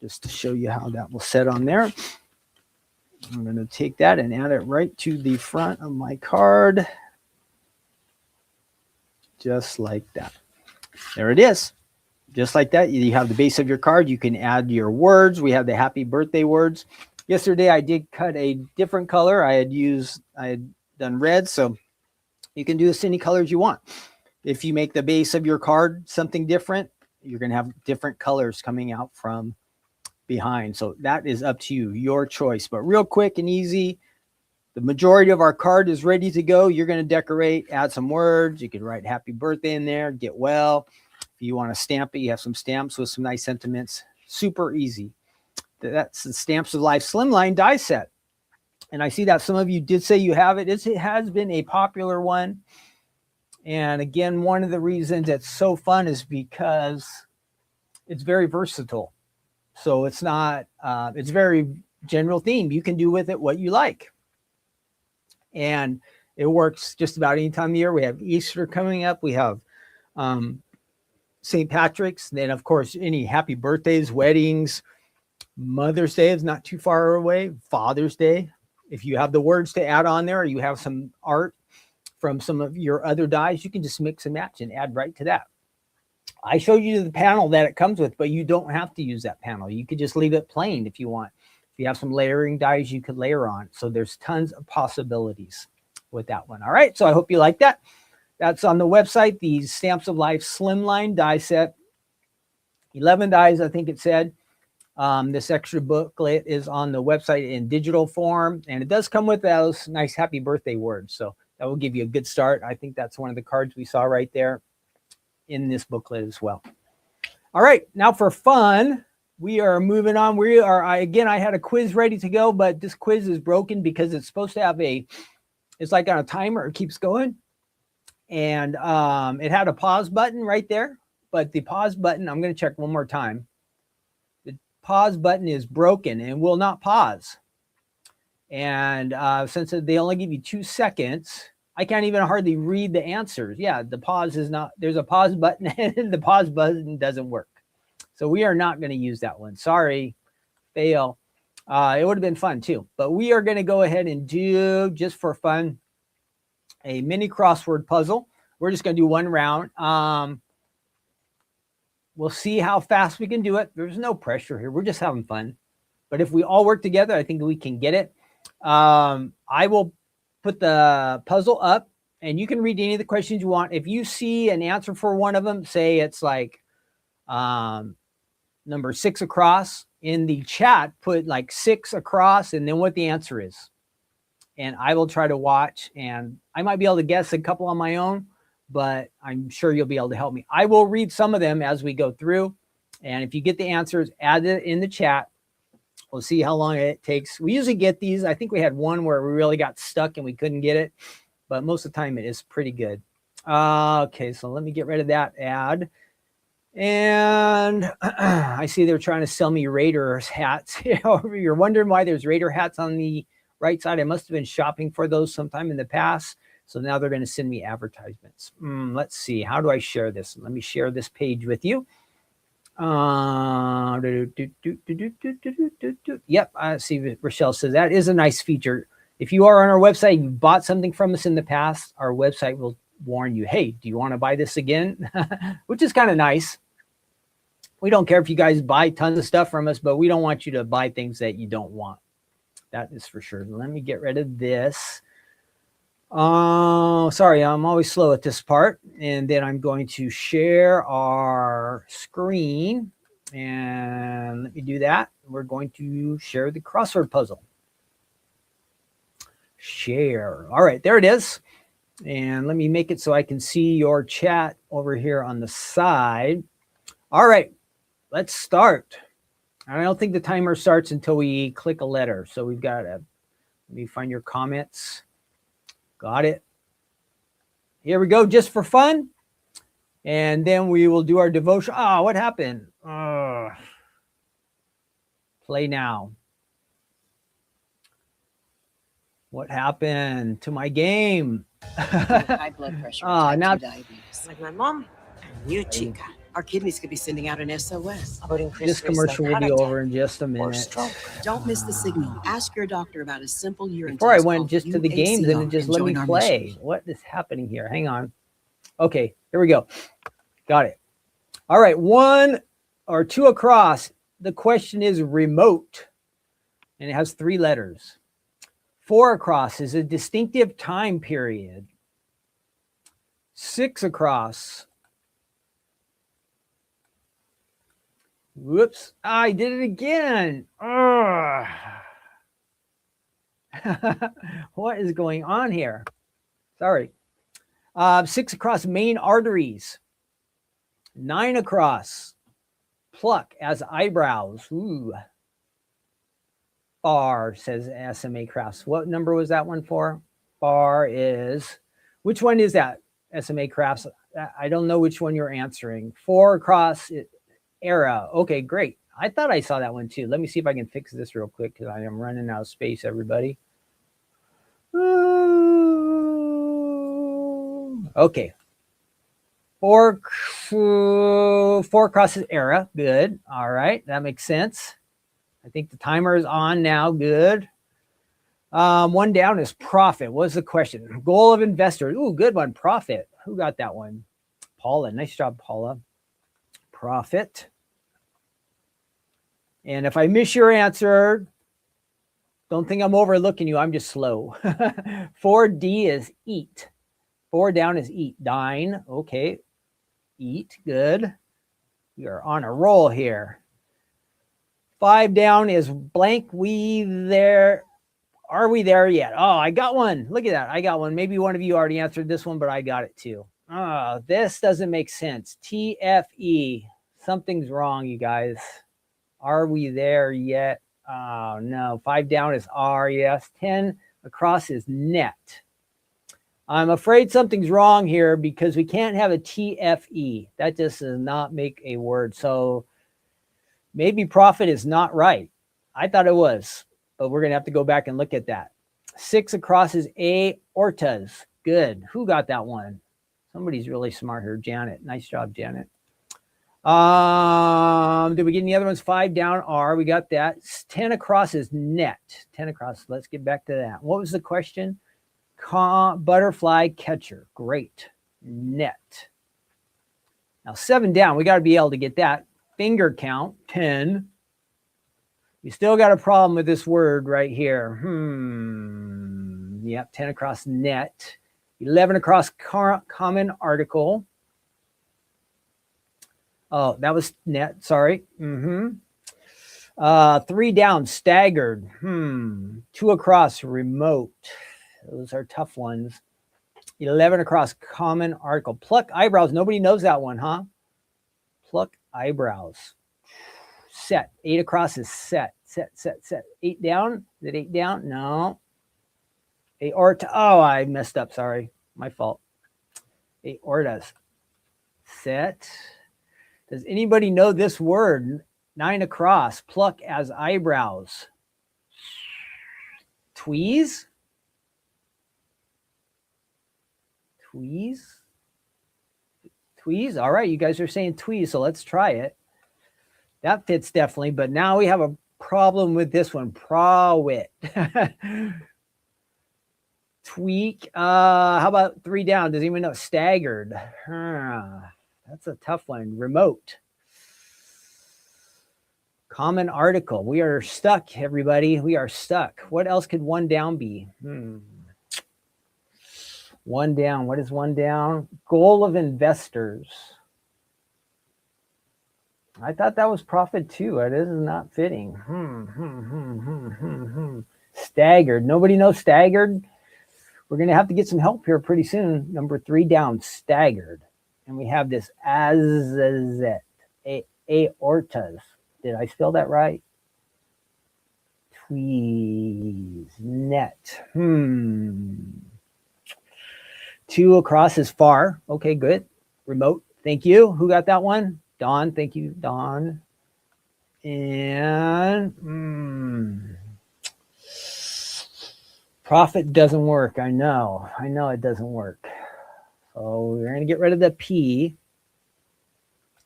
just to show you how that will set on there. I'm going to take that and add it right to the front of my card. Just like that. There it is. Just like that. You have the base of your card. You can add your words. We have the happy birthday words. Yesterday I did cut a different color. I had done red, so you can do this any colors you want. If you make the base of your card something different, you're going to have different colors coming out from behind. So that is up to you, your choice. But real quick and easy, the majority of our card is ready to go. You're going to decorate, add some words. You can write happy birthday in there, get well. If you want to stamp it, you have some stamps with some nice sentiments. Super easy. That's the Stamps of Life Slimline Die Set. And I see that some of you did say you have it. It has been a popular one. And again, one of the reasons it's so fun is because it's very versatile. So it's not, it's very general theme. You can do with it what you like. And it works just about any time of the year. We have Easter coming up. We have St. Patrick's. Then, of course, any happy birthdays, weddings. Mother's Day is not too far away. Father's Day. If you have the words to add on there, or you have some art from some of your other dies, you can just mix and match and add right to that. I showed you the panel that it comes with, but you don't have to use that panel. You could just leave it plain if you want. If you have some layering dies, you could layer on. So there's tons of possibilities with that one. All right, so I hope you like that. That's on the website, the Stamps of Life Slimline Die Set. 11 dies, I think it said. This extra booklet is on the website in digital form, and it does come with those nice happy birthday words. So that will give you a good start. I think that's one of the cards we saw right there in this booklet as well. All right, now for fun, we are moving on. Again, I had a quiz ready to go, but this quiz is broken because it's supposed to have it's like on a timer, it keeps going. And it had a pause button right there, but the pause button, I'm going to check one more time. The pause button is broken and will not pause. And since they only give you 2 seconds, I can't even hardly read the answers. Yeah, the pause is not, there's a pause button and the pause button doesn't work. So we are not going to use that one. Sorry, fail. It would have been fun too, but we are going to go ahead and do, just for fun, a mini crossword puzzle. We're just going to do one round. We'll see how fast we can do it. There's no pressure here. We're just having fun. But if we all work together, I think we can get it. I will put the puzzle up and you can read any of the questions you want. If you see an answer for one of them, say it's like number 6 across, in the chat, put like 6 across and then what the answer is. And I will try to watch, and I might be able to guess a couple on my own, but I'm sure you'll be able to help me. I will read some of them as we go through. And if you get the answers, add it in the chat. We'll see how long it takes. We usually get these. I think we had one where we really got stuck and we couldn't get it, but most of the time it is pretty good. Okay, so let me get rid of that ad. And I see they're trying to sell me Raiders hats. You're wondering why there's Raider hats on the right side. I must have been shopping for those sometime in the past. So now they're going to send me advertisements. Let's see. How do I share this? Let me share this page with you. Yep, I see Rochelle says that is a nice feature. If you are on our website, you bought something from us in the past, our website will warn you, hey, do you want to buy this again? Which is kind of nice. We don't care if you guys buy tons of stuff from us, but we don't want you to buy things that you don't want. That is for sure. Let me get rid of this. Sorry, I'm always slow at this part. And then I'm going to share our screen. And let me do that. We're going to share the crossword puzzle. Share. All right, there it is. And let me make it so I can see your chat over here on the side. All right, let's start. I don't think the timer starts until we click a letter. So we've got to, let me find your comments. Got it. Here we go, just for fun. And then we will do our devotion. Ah, what happened? Play now. What happened to my game? High blood pressure, type 2 diabetes. Like my mom. You, Chica. Our kidneys could be sending out an SOS. About This commercial will be over in just a minute. Don't miss the signal. Ask your doctor about a simple urine Before I test went called just to the games and it just let me play. What is happening here? Hang on. Okay, here we go. Got it. All right, 1 or 2 across. The question is remote, and it has 3 letters. 4 across is a distinctive time period. 6 across. Whoops, I did it again. What is going on here? Sorry. 6 across, main arteries. 9 across, pluck as eyebrows. Ooh. Bar, says SMA Crafts. What number was that one for? Bar is, which one is that, SMA Crafts? I don't know which one you're answering. 4 across, era. Okay, great. I thought I saw that one too. Let me see if I can fix this real quick because I am running out of space, everybody. Okay. 4 across is era. Good. All right. That makes sense. I think the timer is on now. Good. 1 down is profit. What's the question? Goal of investors. Ooh, good one. Profit. Who got that one? Paula. Nice job, Paula. Profit. And if I miss your answer, don't think I'm overlooking you. I'm just slow. 4D is eat. 4 down is eat. Dine. Okay. Eat. Good. We are on a roll here. 5 down is blank. We there. Are we there yet? Oh, I got one. Look at that. I got one. Maybe one of you already answered this one, but I got it too. Oh, this doesn't make sense. TFE. Something's wrong, you guys. Are we there yet? Oh, no. 5 down is R, yes. 10 across is net. I'm afraid something's wrong here because we can't have a TFE. That just does not make a word. So maybe profit is not right. I thought it was, but we're going to have to go back and look at that. 6 across is aortas. Good. Who got that one? Somebody's really smart here. Janet. Nice job, Janet. Did we get any other ones? 5 down R. We got that. 10 across is net. 10 across. Let's get back to that. What was the question? Butterfly catcher. Great. Net. Now 7 down. We got to be able to get that. Finger count. 10. We still got a problem with this word right here. Yep. 10 across net. 11 across common article. Oh, that was net. Sorry. 3 down, staggered. 2 across, remote. Those are tough ones. 11 across, common article. Pluck eyebrows. Nobody knows that one, huh? Pluck eyebrows. Set. 8 across is set. Set. 8 down. Is it 8 down? No. Aorta. Oh, I messed up. Sorry. My fault. Aortas. Set. Does anybody know this word? 9 across. Pluck as eyebrows. Tweeze? Tweeze? Tweeze? All right, you guys are saying tweeze, so let's try it. That fits definitely, but now we have a problem with this one. Prawit. Tweak. How about 3 down? Does anyone know? Staggered. That's a tough one. Remote. Common article. We are stuck, everybody. We are stuck. What else could 1 down be? 1 down. What is 1 down? Goal of investors. I thought that was profit too. It is not fitting. Staggered. Nobody knows staggered? We're going to have to get some help here pretty soon. Number 3 down, staggered. And we have this azazet, aortas. Did I spell that right? Tweeze. Net. 2 across is far. Okay, good. Remote. Thank you. Who got that one? Dawn. Thank you, Dawn. And profit doesn't work. I know it doesn't work. So we're going to get rid of the P.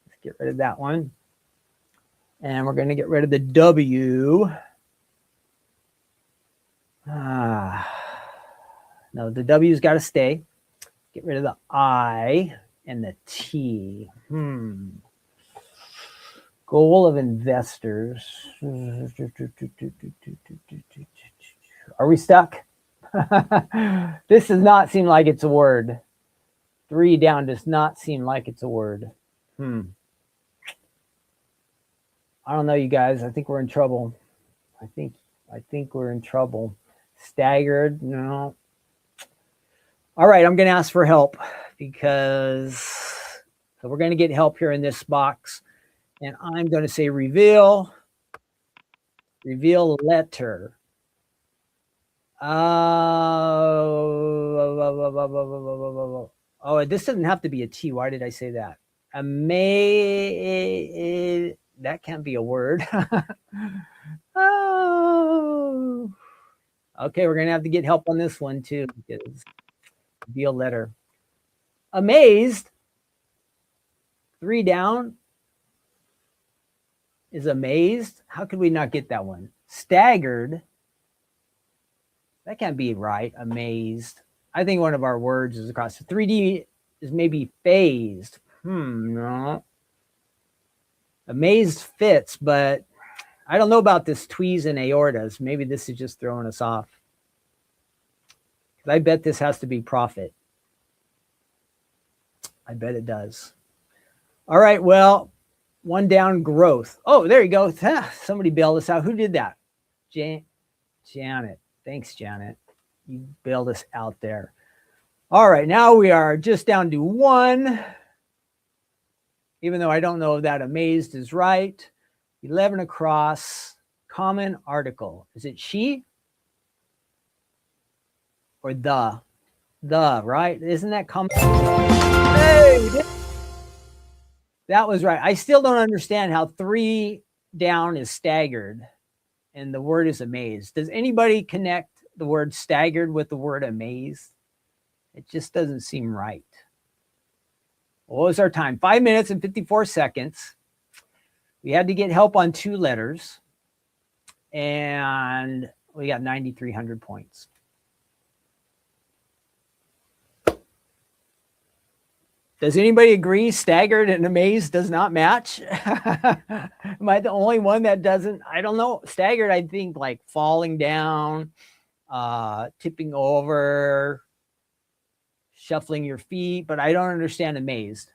Let's get rid of that one. And we're going to get rid of the W. No, the W's got to stay. Get rid of the I and the T. Goal of investors. Are we stuck? This does not seem like it's a word. 3 down does not seem like it's a word. I don't know, you guys. I think we're in trouble. I think we're in trouble. Staggered, no. All right, I'm going to ask for help because so we're going to get help here in this box. And I'm going to say reveal letter. Oh, this doesn't have to be a T. Why did I say that? That can't be a word. Oh. Okay, we're going to have to get help on this one too. Because reveal letter. Amazed. 3 down is amazed. How could we not get that one? Staggered. That can't be right. Amazed. I think one of our words is across. 3D is maybe phased. No. Amazed fits, but I don't know about this tweeze and aortas. Maybe this is just throwing us off. I bet this has to be profit. I bet it does. All right, well, 1 down, growth. Oh, there you go. Somebody bailed us out. Who did that? Janet. Thanks, Janet. You bailed us out there. All right, now we are just down to 1. Even though I don't know if that amazed is right. 11 across, common article. Is it she? Or the, right? Isn't that common? Hey, that was right. I still don't understand how 3 down is staggered and the word is amazed. Does anybody connect the word staggered with the word amazed? It just doesn't seem right. What was our time? 5 minutes and 54 seconds. We had to get help on 2 letters. And we got 9,300 points. Does anybody agree staggered and amazed does not match? Am I the only one that doesn't? I don't know. Staggered, I think like falling down, tipping over, shuffling your feet, but I don't understand amazed.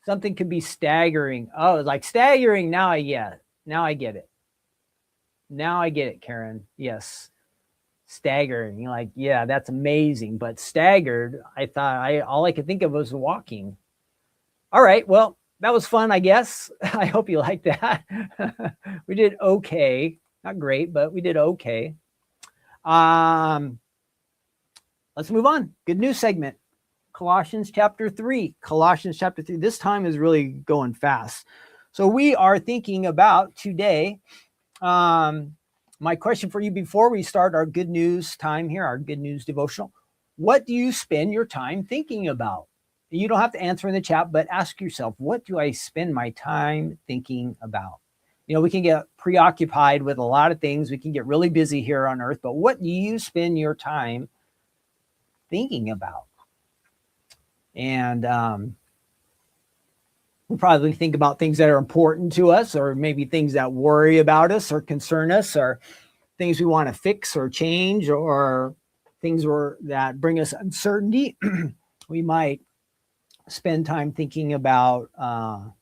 Something could be staggering. Oh, like staggering. Now I get it. Now I get it, Karen. Yes. Staggering. You're like, yeah, that's amazing. But staggered, I thought all I could think of was walking. All right. Well, that was fun, I guess. I hope you liked that. We did okay. Not great, but we did okay. Let's move on. Good news segment. Colossians chapter 3. Colossians chapter 3. This time is really going fast. So we are thinking about today. My question for you before we start our good news time here, our good news devotional, what do you spend your time thinking about? You don't have to answer in the chat, but ask yourself, what do I spend my time thinking about? You know, we can get preoccupied with a lot of things. We can get really busy here on earth, but what do you spend your time thinking about? And we'll probably think about things that are important to us, or maybe things that worry about us or concern us, or things we want to fix or change, or things that bring us uncertainty. We might spend time thinking about our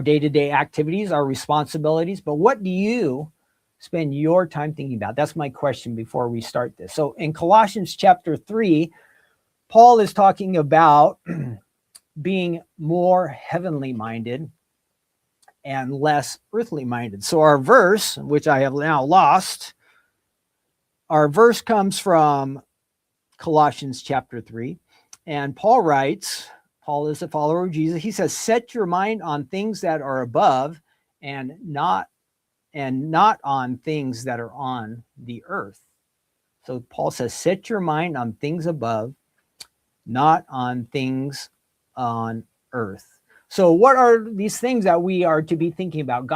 day-to-day activities, our responsibilities. But what do you spend your time thinking about? That's my question before we start this. So in Colossians chapter 3, Paul is talking about being more heavenly minded. and less earthly minded. So our verse, which I have now lost, our verse comes from Colossians chapter 3. And Paul writes, Paul is a follower of Jesus. He says, set your mind on things that are above and not on things that are on the earth. So Paul says, set your mind on things above, not on things on earth. So what are these things that we are to be thinking about?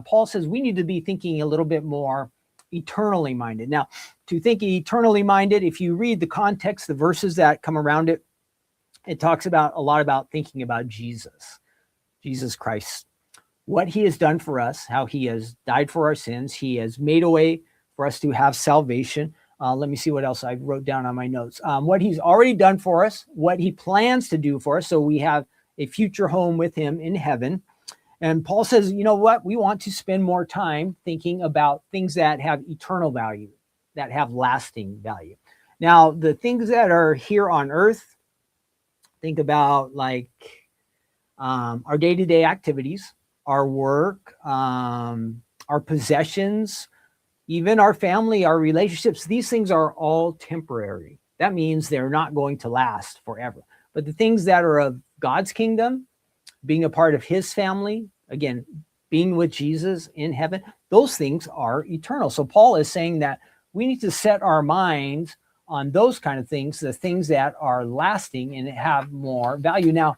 Paul says we need to be thinking a little bit more eternally minded. Now, to think eternally minded, if you read the context, the verses that come around it, it talks about a lot about thinking about Jesus Christ, what he has done for us, how he has died for our sins. He has made a way for us to have salvation. Let me see what else I wrote down on my notes. What he's already done for us, what he plans to do for us. So we have a future home with him in heaven. And Paul says, you know what? We want to spend more time thinking about things that have eternal value, that have lasting value. Now, the things that are here on earth, think about like our day-to-day activities, our work, our possessions, even our family, our relationships. These things are all temporary. That means they're not going to last forever. But the things that are of God's kingdom, being a part of his family, again, being with Jesus in heaven, those things are eternal. So Paul is saying that we need to set our minds on those kind of things, the things that are lasting and have more value. Now,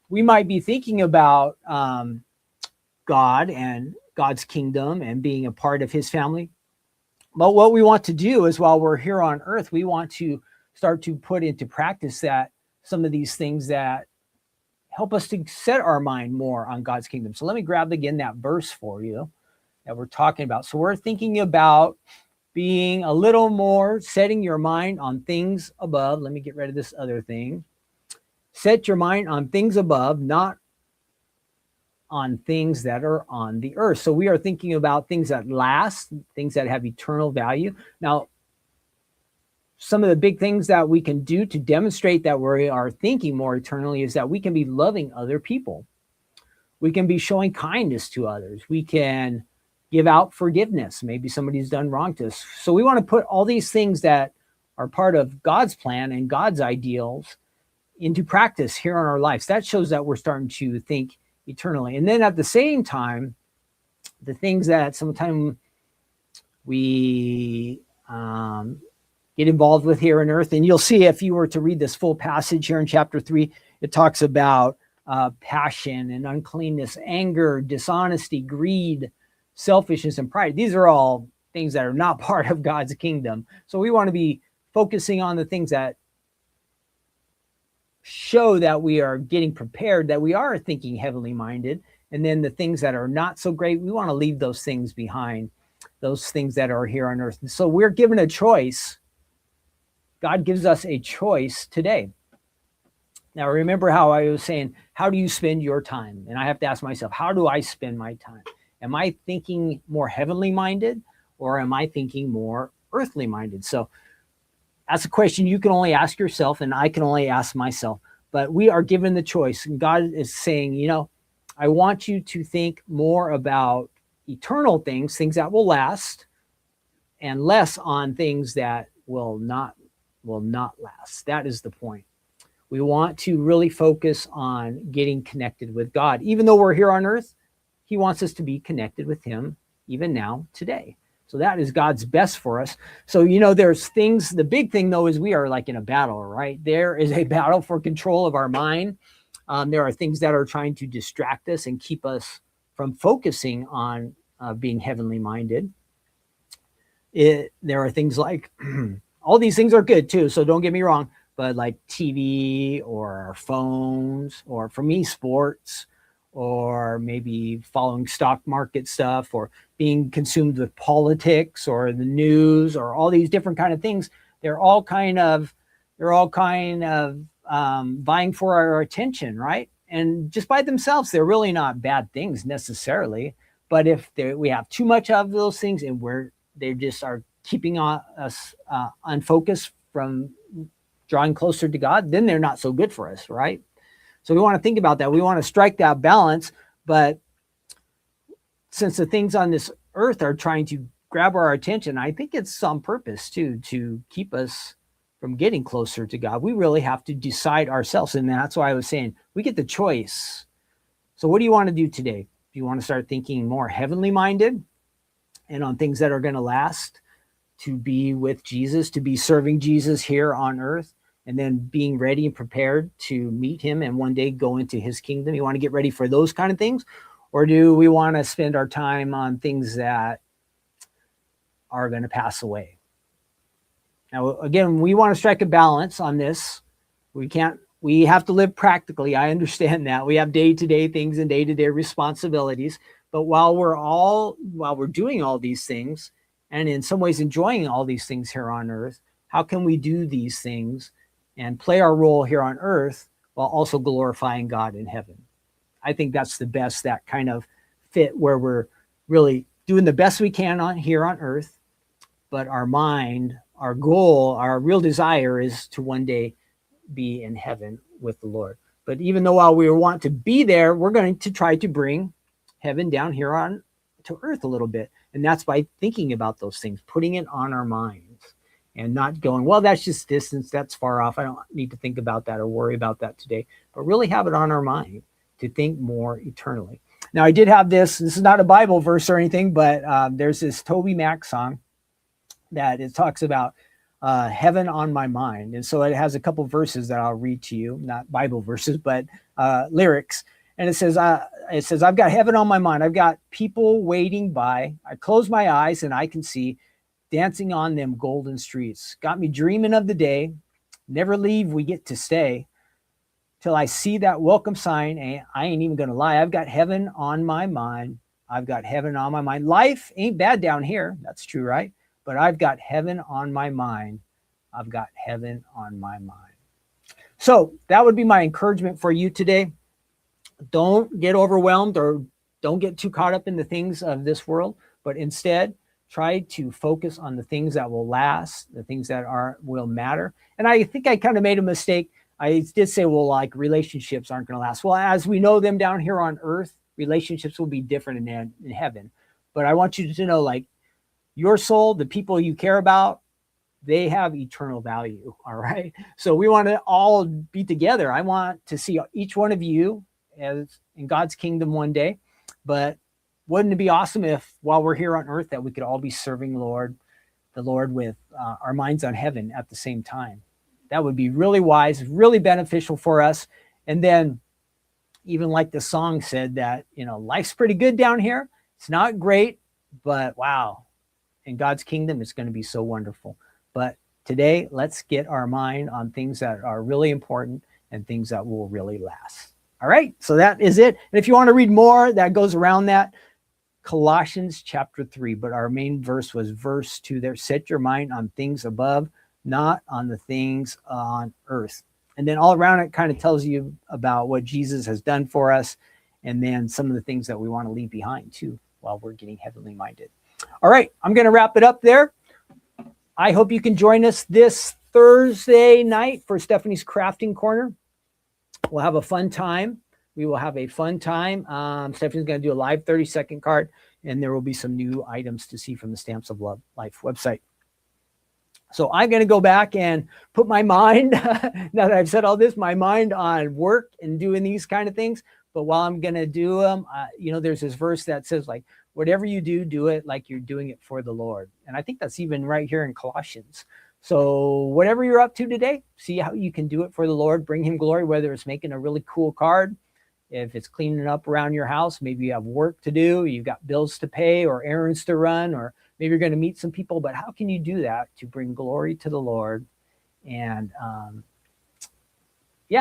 we might be thinking about God and God's kingdom and being a part of his family. But what we want to do is while we're here on earth, we want to start to put into practice that some of these things that help us to set our mind more on God's kingdom. So let me grab again that verse for you that we're talking about. So we're thinking about being a little more, setting your mind on things above. Let me get rid of this other thing. Set your mind on things above, not on things that are on the earth. So we are thinking about things that last, things that have eternal value. Now, some of the big things that we can do to demonstrate that we are thinking more eternally is that we can be loving other people. We can be showing kindness to others. We can give out forgiveness. Maybe somebody's done wrong to us. So we want to put all these things that are part of God's plan and God's ideals into practice here in our lives. That shows that we're starting to think eternally. And then at the same time, the things that sometimes we get involved with here on earth, and you'll see if you were to read this full passage here in chapter 3, it talks about passion and uncleanness, anger, dishonesty, greed, selfishness, and pride. These are all things that are not part of God's kingdom. So we want to be focusing on the things that show that we are getting prepared, that we are thinking heavenly minded. And then the things that are not so great, we want to leave those things behind, those things that are here on earth. And so we're given a choice. God gives us a choice today. Now, remember how I was saying, how do you spend your time? And I have to ask myself, how do I spend my time? Am I thinking more heavenly minded or am I thinking more earthly minded? So that's a question you can only ask yourself and I can only ask myself. But we are given the choice. And God is saying, you know, I want you to think more about eternal things, things that will last, and less on things that will not last. That is the point. We want to really focus on getting connected with God. Even though we're here on earth, he wants us to be connected with him even now, today. So that is God's best for us. So, you know, there's things, the big thing though, is we are like in a battle, right? There is a battle for control of our mind. There are things that are trying to distract us and keep us from focusing on being heavenly minded. There are things like, all these things are good too, so don't get me wrong, but like TV or our phones, or for me, sports, or maybe following stock market stuff, or being consumed with politics or the news, or all these different kind of things. They're all kind of vying for our attention, right? And just by themselves, they're really not bad things necessarily. But if we have too much of those things and they just are keeping us unfocused from drawing closer to God, then they're not so good for us, right? So we want to think about that. We want to strike that balance, but since the things on this earth are trying to grab our attention, I think it's on purpose too, to keep us from getting closer to God. We really have to decide ourselves. And that's why I was saying we get the choice. So what do you want to do today? Do you want to start thinking more heavenly minded and on things that are going to last, to be with Jesus, to be serving Jesus here on earth, and then being ready and prepared to meet him and one day go into his kingdom? You want to get ready for those kind of things? Or do we want to spend our time on things that are going to pass away? Now, again, we want to strike a balance on this. We have to live practically. I understand that. We have day-to-day things and day-to-day responsibilities. But while we're doing all these things, and in some ways enjoying all these things here on earth, how can we do these things and play our role here on earth while also glorifying God in heaven? I think that's the best, that kind of fit, where we're really doing the best we can here on earth, but our mind, our goal, our real desire is to one day be in heaven with the Lord. But even though while we want to be there, we're going to try to bring heaven down here on to earth a little bit. And that's by thinking about those things, putting it on our minds and not going, well, that's just distance, that's far off, I don't need to think about that or worry about that today, but really have it on our mind to think more eternally. Now, I did have this is not a Bible verse or anything, but there's this Toby Mac song that it talks about heaven on my mind. And so it has a couple verses that I'll read to you, not Bible verses, but lyrics. And it says, I've got heaven on my mind. I've got people waiting by. I close my eyes and I can see dancing on them golden streets. Got me dreaming of the day. Never leave, we get to stay. Till I see that welcome sign. I ain't even going to lie. I've got heaven on my mind. I've got heaven on my mind. Life ain't bad down here. That's true, right? But I've got heaven on my mind. I've got heaven on my mind. So that would be my encouragement for you today. Don't get overwhelmed or don't get too caught up in the things of this world, but instead try to focus on the things that will last, the things that will matter. And I think I kind of made a mistake. I did say, well, like relationships aren't going to last. Well, as we know them down here on earth, relationships will be different in heaven. But I want you to know, like, your soul, the people you care about, they have eternal value. All right. So we want to all be together. I want to see each one of you as in God's kingdom one day. But wouldn't it be awesome if while we're here on earth that we could all be serving the Lord with our minds on heaven at the same time? That would be really wise, really beneficial for us. And then even like the song said that, life's pretty good down here. It's not great, but wow, in God's kingdom, it's going to be so wonderful. But today, let's get our mind on things that are really important and things that will really last. All right, so that is it. And if you want to read more that goes around that, Colossians chapter 3, but our main verse was verse 2 there. Set your mind on things above, not on the things on earth. And then all around it kind of tells you about what Jesus has done for us, and then some of the things that we want to leave behind too while we're getting heavenly minded. All right, I'm going to wrap it up there. I hope you can join us this Thursday night for Stephanie's Crafting Corner. We'll have a fun time. We will have a fun time. Stephanie's going to do a live 30-second card, and there will be some new items to see from the Stamps of Love Life website. So I'm going to go back and put my mind, now that I've said all this, my mind on work and doing these kind of things. But while I'm going to do them, there's this verse that says, like, whatever you do, do it like you're doing it for the Lord. And I think that's even right here in Colossians. So whatever you're up to today, see how you can do it for the Lord, bring him glory, whether it's making a really cool card, if it's cleaning up around your house, maybe you have work to do, you've got bills to pay or errands to run, or maybe you're going to meet some people, but how can you do that to bring glory to the Lord and,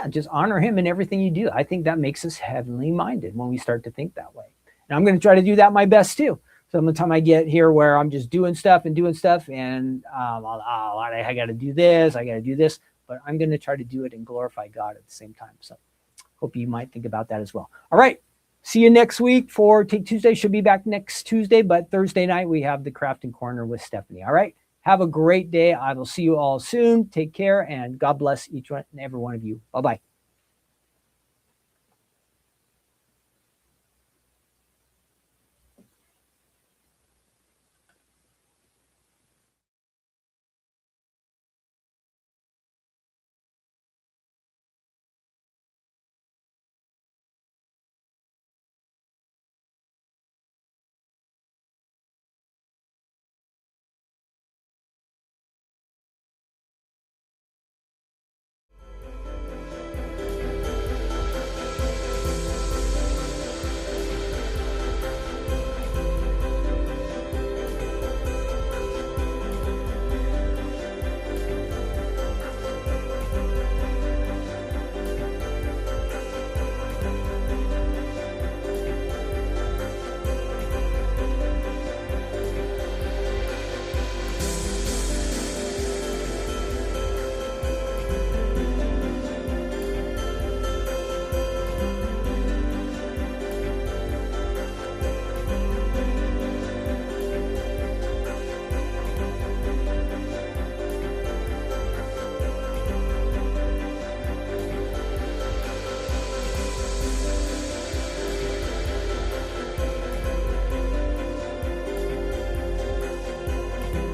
just honor him in everything you do? I think that makes us heavenly minded when we start to think that way. And I'm going to try to do that my best too. So the time I get here where I'm just doing stuff and I got to do this, I got to do this, but I'm going to try to do it and glorify God at the same time. So hope you might think about that as well. All right. See you next week for Take Tuesday. She'll be back next Tuesday, but Thursday night we have the Crafting Corner with Stephanie. All right. Have a great day. I will see you all soon. Take care, and God bless each one and every one of you. Bye-bye.